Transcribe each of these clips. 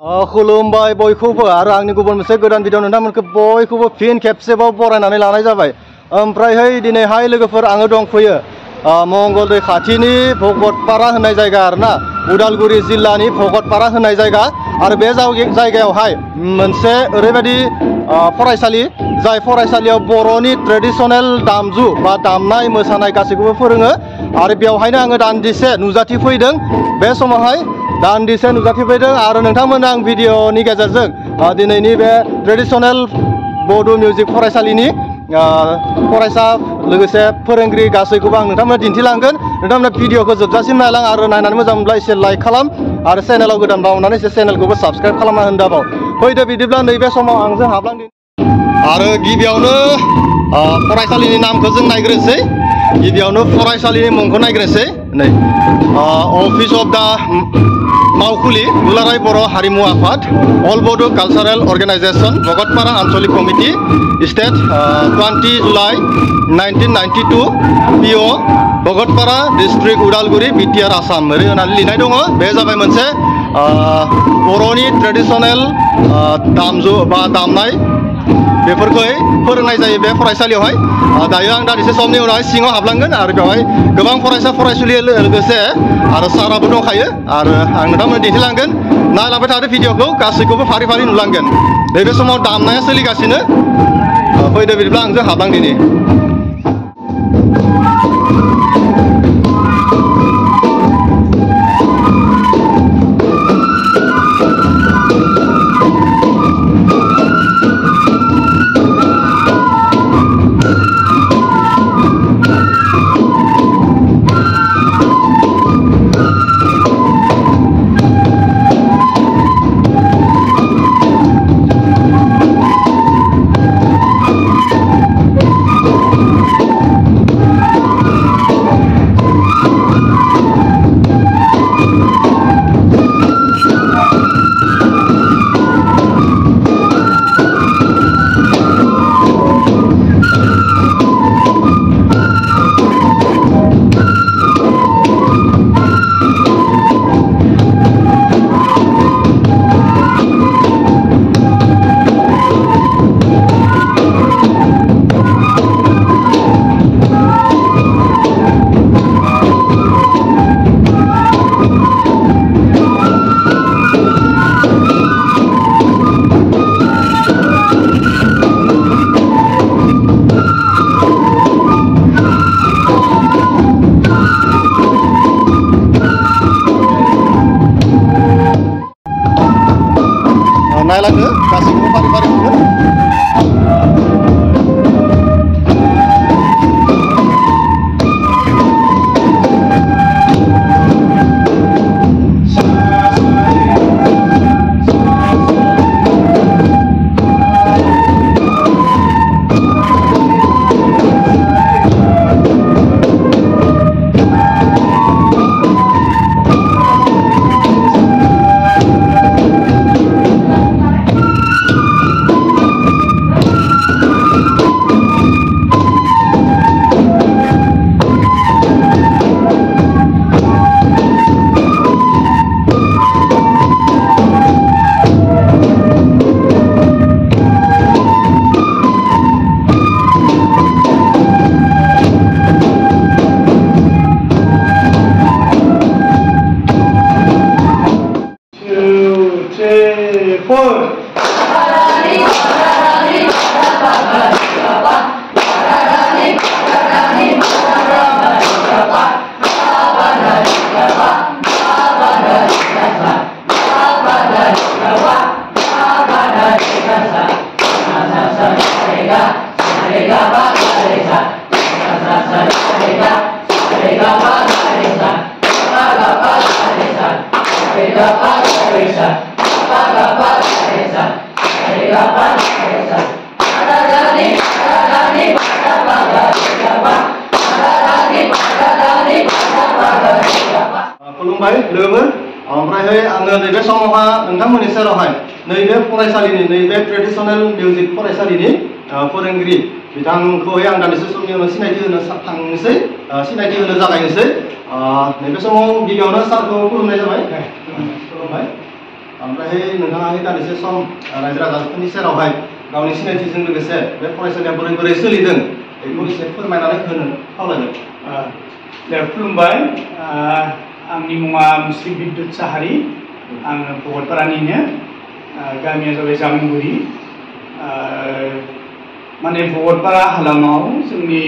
खुलुमबाय बयखौबो आरो आंनि गुबुन मोनसे गोदान भिडिअ नोंथांमोनखौ बयखौबो फिन खेबसेबाव बरायनानै लानाय जाबाय। ओमफ्रायहाय दिनैहाय लोगोफोर आङो दंफैयो मंगलदै खाथिनि भगतपारा होननाय जायगा आरोना, उदालगुरि जिल्लानि भगतपारा होननाय जायगा। आरो बे जायगायावहाय मोनसे ओरैबायदि फरायसालि, जाय फरायसालियाव बर'नि ट्रेडिशनेल दामजु बा दामनाय मोसानाय गासैखौबो फोरोङो। आरो बेवहायनो आङो दान्दिसे नुजाथिफैदों। बे समावहाय दान्दिसे नुजाथिफैदों आरो नोंथांमोन आं भिडिअनि गेजेरजों दिनैनि बे ट्रेडिशनेल बड' मिउजिक फरायसालिनि फरायसा लोगोसे फोरोंगिरि गासैखौबो आं नोंथांमोननो दिन्थिलांगोन। नोंथांमोना भिडिअखौ जोबजासिम नायलां आरो नायनानै मोजां मोनब्ला एसे लाइक खालाम आरो चेनेलाव गोदान बावनानै एसे चेनेलखौबो साबस्क्राइब खालामना होनो दाबाव। फैदो बिदिब्ला नैबे समाव आंजों हाबलांदों। आरो गिबियावनो फरायसालिनि नामखौ जों नायग्रोनोसै। गिबियावनो फरायसालिनि मुंखौ नायग्रोनोसै। नै अफिस अफ दा मावखुलि दुलाराय बर' हारिमु आफाद, all Bodo' cultural organisation, Bhagatpara आनसलिक कमिटि, स्टेट 20 जुलाइ 1992, पिअ भगतपारा डिस्ट्रिक्ट उदालगुरि बिटिआर आसाम ओरै होननानै लिरनाय दङ। बे जाबाय मोनसे बर'नि ट्रेडिशनेल दामजु बा दामनाय बेफोरखौ फोरोंनाय जायो बे फरायसालियावहाय। दायो आं दान्दिसे समनि उनावहाय सिङाव हाबलांगोन आरो बेवहाय गोबां फरायसा फरायसुलि लोगोसे आरो साराबो दंखायो आरो आं नोंथांमोननो दिन्थिलांगोन। नायलांबाय थादो भिडिअखौ, गासैखौबो फारि फारि नुलांगोन। नैबे समाव दामनाया सोलिगासिनो। फैदो बिदिब्ला आंजों हाबलांदिनि। नायलांदो गासैखौबो फारि फारि नुगोन। खुलुमबाय लोगोफोर। ओमफ्रायहाय आङो नैबे समावहा नोंथांमोननि सेरावहाय नैबे फरायसालिनि नैबे ट्रेडिशनेल मिउजिक फरायसालिनि फोरोंगिरि बिथांखौहाय आं दान्दिसे समनि उनाव सिनायथि होनो थांनोसै, सिनायथि होनो जागायनोसै। नैबे समाव गिबियावनो सारखौ खुलुमनाय जाबाय। खुलुमबाय। ओमफ्राय नोंथाङा दान्दिसे सम रायजो राजाफोरनि सेरावहाय गावनि सिनायथिजों लोगोसे बे फरायसालिया बोरै बोरै सोलिदों बेखौ एसे फोरमायनानै होनो खावलायदों। दे खुलुमबाय, आंनि मुङा मुस्रि बिद्युत साहारि, आङो भगतपारानिनो, गामिया जाबाय जामुगुरि। माने भगतपारा हालामाव जोंनि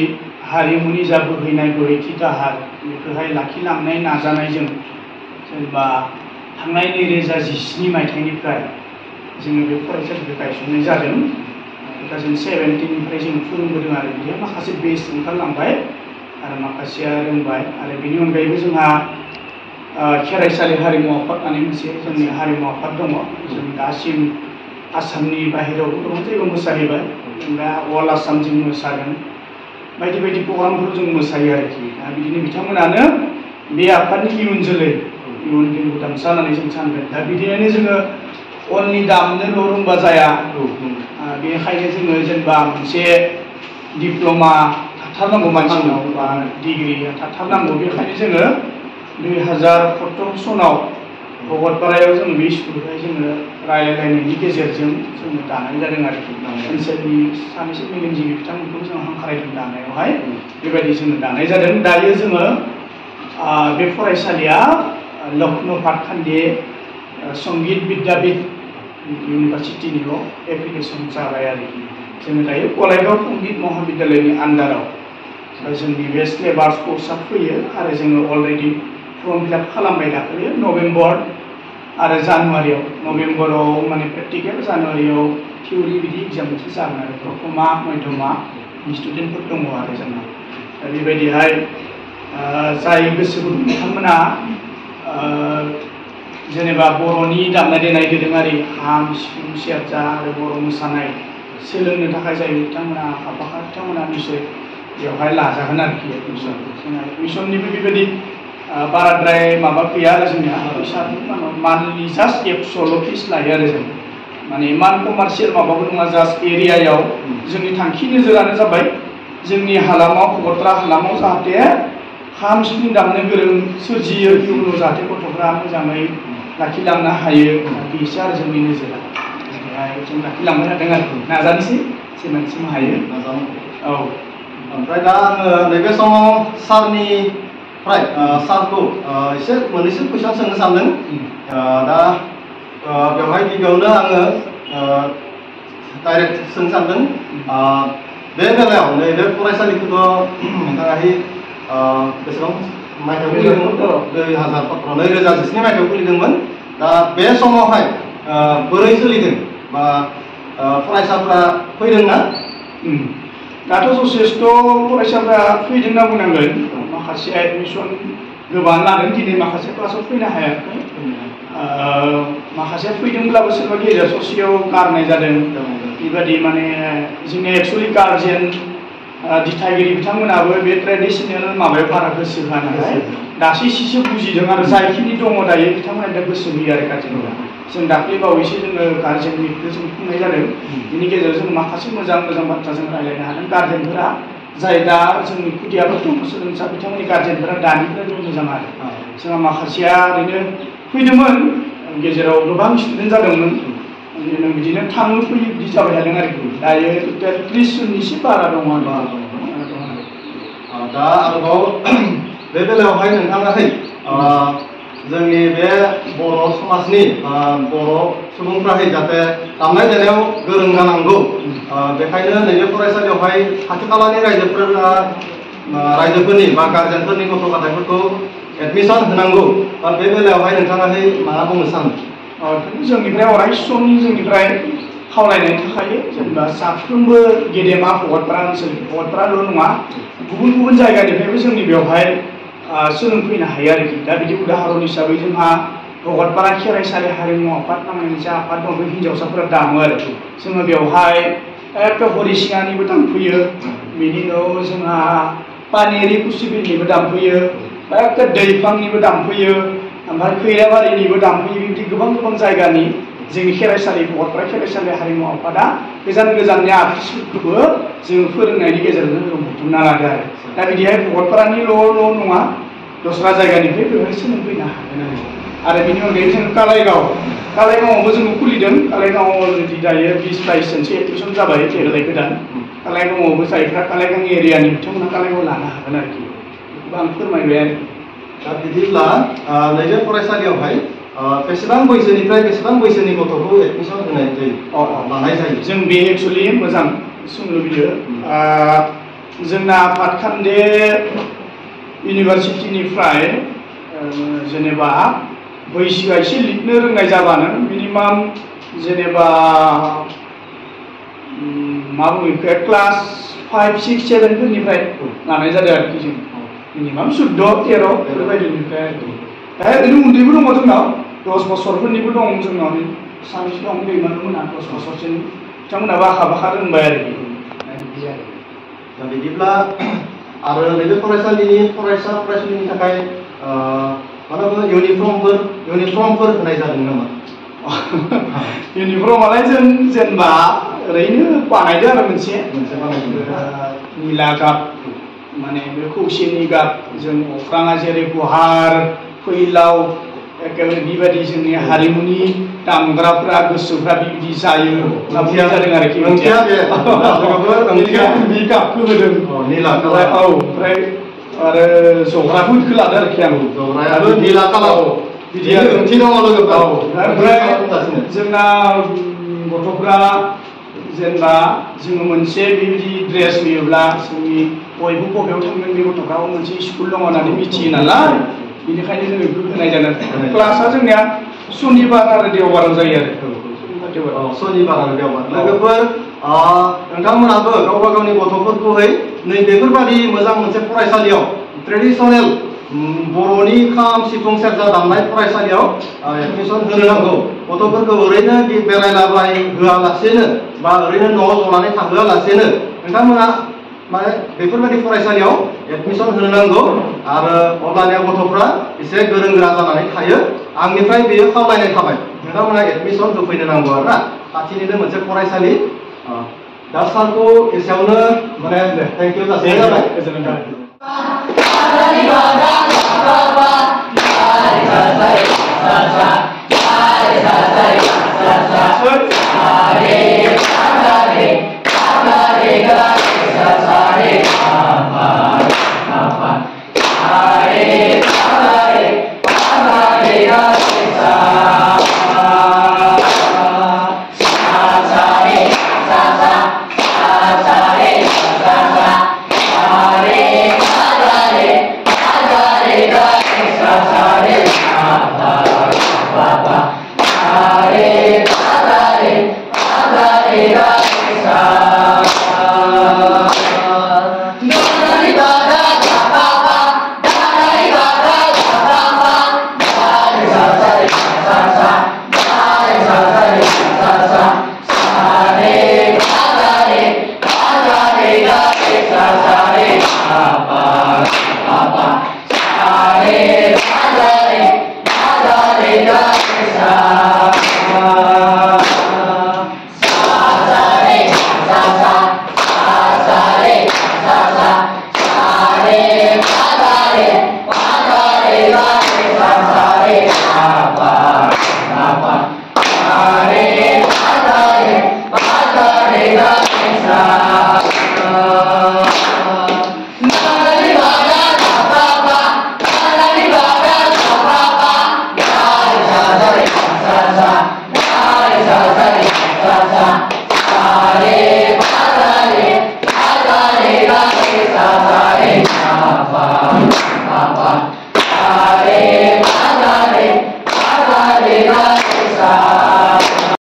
हारिमुनि जा बोहैनाय बोहैथि दाहार बेखौहाय लाखिलांनाय नाजानायजों जेनेबा थांनाय 2017 मायथाइनिफ्राय जोङो बे फरायसालिखौ गायसननाय जादों। 2017निफ्राय जों फोरोंबोदों आरो बियो माखासे बेस ओंखारलांबाय आरो माखासेया रोंबाय। आरो बेनि अनगायैबो जोंहा खेराइसालि हारिमु आफाद होननानै मोनसे जोंनि हारिमु आफाद दङ। जों दासिम आसामनि बाहेरायावबो गोबां जायगायाव मोसाहैबाय, दा अल आसाम जों मोसादों, बायदि बायदि प्रग्रामफोर जों मोसायो आरोखि। दा बिदिनो बिथांमोनानो बे आफादनि इयुन जोलै, इयुन गेंगुदामसा होननानै जों सानगोन। दा बिदिनो जोङो अनलि दामनोल' रोंबा जाया, बेनिखायनो जोङो जेनेबा मोनसे डिप्ल'मा थाथारनांगौ मानसिनाव बा डिग्रि थाथारनांगौ। बेनिखायनो जोङो 2017 सनाव भगतपारायाव जों बे स्कुलखौहाय जोङो रायलायलायनायनि गेजेरजों जोङो दानाय जादों आरोखि। ओनसोलनि सानैसो मेलेमजिबि बिथांमोनखौ जों हांख्रायदों दानायावहाय, बेबायदि जोङो दानाय जादों। दायो जोङो बे फरायसालिया लखनऊ पाटखान्डे संगीत विद्यापीठ इउनिभारसिटिनिल' एप्लिकेसन जाबाय आरोखि। जोङो दायो गलायगाव संगीत महाविद्यालयनि आन्डाराव जोंनि बे सिलेबास कर्सआ फैयो आरो जोङो अलरेडि फर्म फिलाप खालामबाय दाखालि नभेम्बर आरो जानुवारियाव। नभेम्बराव माने प्रेक्टिकेल, जानुवारियाव थिउरि बिदि एग्जाम मोनसे जागोन आरो प्रथमा मध्यमानि स्टुडेन्टफोर दङ आरो जोंना। दा बेबायदिहाय जाय गोसो गुदुं बिथांमोना जेनेबा बर'नि दामनाय देनाय दोरोङारि खाम सिफुं सेरजा आरो बर' मोसानाय सोलोंनो थाखाय जाय बिथांमोना आखा-फाखा बिथांमोना निश्चय बेवहाय लाजागोन आरोखि एडमिसन। जोंहा एडमिसननिबो बेबायदि बाराद्राय माबा गैया आरो जोंनिया फैसा मान्थलि जास्ट 100ल' फिस लायो आरो जों। माने इमान कमार्शियेल माबाबो नङा, जास्ट एरियायाव जोंनि थांखि नोजोरानो जाबाय जोंनि हालामाव, भगतपारा हालामाव जाहाथे खाम सिफुं दामनो गोरों सोरजियो, इयुनाव जाहाथे गथ'फ्रा मोजाङै लाखिलांनो हायो, बेसो आरो जोंनि नोजोरा। बेहाय जों लाखिलांबाय थादों आरो नाजानोसै जेसेबांसिम हायो। औ, ओमफ्राय दा आङो नैबे समाव सारखौ एसे मोननैसो कुइसन सोंनो सानदों। दा बेवहाय गिबियावनो आङो डाइरेक्ट सोंनो सानदों, बे बेलायाव नैबे फरायसालिखौथ' नोंथाङाहाय बेसेबां मायथाइयाव खुलिदोंमोन? 2017 मायथाइयाव खुलिदोंमोन। दा बे समावहाय बोरै सोलिदों बा फरायसाफ्रा फैदोंना? दाथ' जथेस्थ' फरायसाफ्रा फैदों होनना बुंनांगोन। माखासे एडमिसन गोबां लादों, दिनै माखासे क्लासाव फैनो हायाखै। माखासे फैदोंब्लाबो सोरबा गेजेर ससेयाव गारनाय जादों। बेबायदि माने जोंनि एक्सुवेलि गार्जियन दिथागिरि बिथांमोनाबो बे ट्रेडिसनेल माबायाव बारा गोसो होआ नालाय दासो एसेसो बुजिदों आरो जायखिनि दङ दायो बिथांमोना दा गोसो होयो आरो गार्जेनफोरा। जों दाख्लै बावैसो जोङो गार्जेन मिटखौ जों खुंनाय जादों। बिनि गेजेराव जों माखासे मोजां मोजां बाथ्रा जों रायज्लायनो हादों। गार्जेनफोरा जाय दा जोंनि खुदियाफोर दङ सोलोंसा बिथांमोननि गार्जेनफोरा दानिफ्राय मोजां आरो जोंहा माखासेया ओरैनो फैदोंमोन, गेजेराव गोबां स्टुडेन्ट जादोंमोन, बिदिनो थाङो फैयो बिदि जाबाय थादों आरोखि। दायो 30 जननि एसे बारा दङ आरो। दा आरोबाव बे बेलायावहाय नोंथाङाहाय जोंनि बे बर' समाजनि बर' सुबुंफ्राहाय जाहाथे दामनाय देनायाव गोरों जानांगौ, बेखायनो नैबे फरायसालियावहाय खाथि खालानि रायजोफोरनि बा गार्जेनफोरनि गथ' गथायफोरखौ एडमिसन होनांगौ, बे बेलायावहाय नोंथाङाहाय मा बुंनो सानो? जोंनिफ्राय अराय सम जोंनिफ्राय खावलायनाय थाखायो, जेनेबा साफ्रोमबो गेदेमा भगतपारा ओनसोलनि, भगतपाराल' नङा गुबुन गुबुन जायगानिफ्रायबो जोंनि बेवहाय सोलोंफैनो हायो आरोखि। दा बिदि उदाहरन हिसाबै जोंहा भगतपारा खेराइसालि हारिमु आफाद नामनि मोनसे आफाद दं, बे हिन्जावसाफोरा दामो आरो जोङो बेवहाय एखे हरिसिङानिबो दामफैयो, बेनि उनाव जोंहा पानेरि कुसिबिलनिबो दामफैयो, एखे दैफांनिबो दामफैयो, ओमफ्राय खैराबारिनिबो दामफैयो। बिदि गोबां गोबां जायगानि जोंनि खेराइसालि, भगतपारा खेराइसालि हारिमु आफादा गोजान गोजाननि आर्टिस्टफोरखौबो जों फोरोंनायनि गेजेरजों जों बुथुमना लादों आरो। दा बिदिहाय भगतपारानिल' नङा, दस्रा जायगानिफ्राय बेवहाय सोलोंफैनो हागोन आरो। आरो बेनि अनगायै जों कालाइगावआवबो जों खुलिदों कालाइगावआव जुदि दायो 20-22 जनसो एडमिसन जाबाय देग्लाय गोदान कालाइगावआवबो जायफ्रा कालाइगाव एरियानि बिथांमोना कालाइगावआव लानो हागोन आरोखि बेखौबो आं फोरमायबाय आरोखि दा बिदिब्ला नैबे फरायसालियावहाय बेसेबां बैसोनिफ्राय बेसेबां बैसोनि गथ'खौ एडमिसन होनाय जायो लानाय जायो जों बे एक्सुवेलि मोजां सोंलु बियो जोंना पाटखान्डे इउनिभारसिटिनिफ्राय जेनेबा बैसोआ एसे लिरनो रोंनाय जाबानो मिनिमाम जेनेबा मा बुङो बेखौ क्लास 5, 6, 7 फोरनिफ्राय लानाय जादों आरोखि जों मिनिमाम 14, 13 बेफोरबायदिनिफ्राय आरोखि दा ओरैनो उन्दैबो दङ जोंनाव 10 बोसोरफोरनिबो दं जोंनाव सानैसो दं दैमानोमोना 10 बोसोरसोनि बिथांमोनाबो आखा रोंबाय आरोखि दा बिदिब्ला आरो नैबे फरायसालिनि फरायसुलिनि थाखाय मानो इउनिफर्मफोर होनाय जादों नामा इउनिफर्मालाय जों जेनेबा ओरैनो बानायदो आरो मोनसे निला गाब माने बे खौसेनि गाब जों अख्राङा जेरै गुवार फैलाव एकेबारे बेबायदि जोंनि हारिमुनि दामग्राफ्रा गोसोफ्रा बिबायदि जायो ओंथिया जादों आरोखि ओंथिया बे गाबखौ होदों निला ओमफ्राय आरो जग्राखौ इखौ लादों आरोखि आं जग्रायाबो निला कालार बिदि ओंथि दङ लोगोफोर ओमफ्राय जोंना गथ'फ्रा जेनेबा जोङो मोनसे बेबायदि ड्रेस नुयोब्ला जोंनि बयबो बबेयाव थांगोन बे गथ'फ्रा मोनसे स्कुल दङ होननानै मिथियो नालाय बेनिखायनो जों बेखौ होनाय जादों क्लासा जोंनिया सनिबार आरो देवबाराव जायो आरो सनिबार आरो देवबार लोगोफोर नोंथांमोनाबो गावबा गावनि गथ'फोरखौहाय नै बेफोरबादि मोजां मोनसे फरायसालियाव ट्रेडिसनेल बर'नि खाम सिफुं सेरजा दामनाय फरायसालियाव एडमिसन होनो नांगौ गथ'फोरखौ ओरैनो बेरायलाबाय होआलासेनो बा ओरैनो न'आव जनानै थाहोआलासेनो नोंथांमोना माने बेफोरबायदि फरायसालियाव एडमिसन होनो नांगौ आरो अब्लानिया गथ'फ्रा एसे गोरों गोरा जानानै थायो आंनिफ्राय बेयो खावलायनाय थाबाय नोंथांमोना एडमिसन होफैनो नांगौ आरोना खाथिनिनो मोनसे फरायसालि दा सारखौ एसेयावनो माने थेंक इउ जासिनाय जाबाय गोजोननाय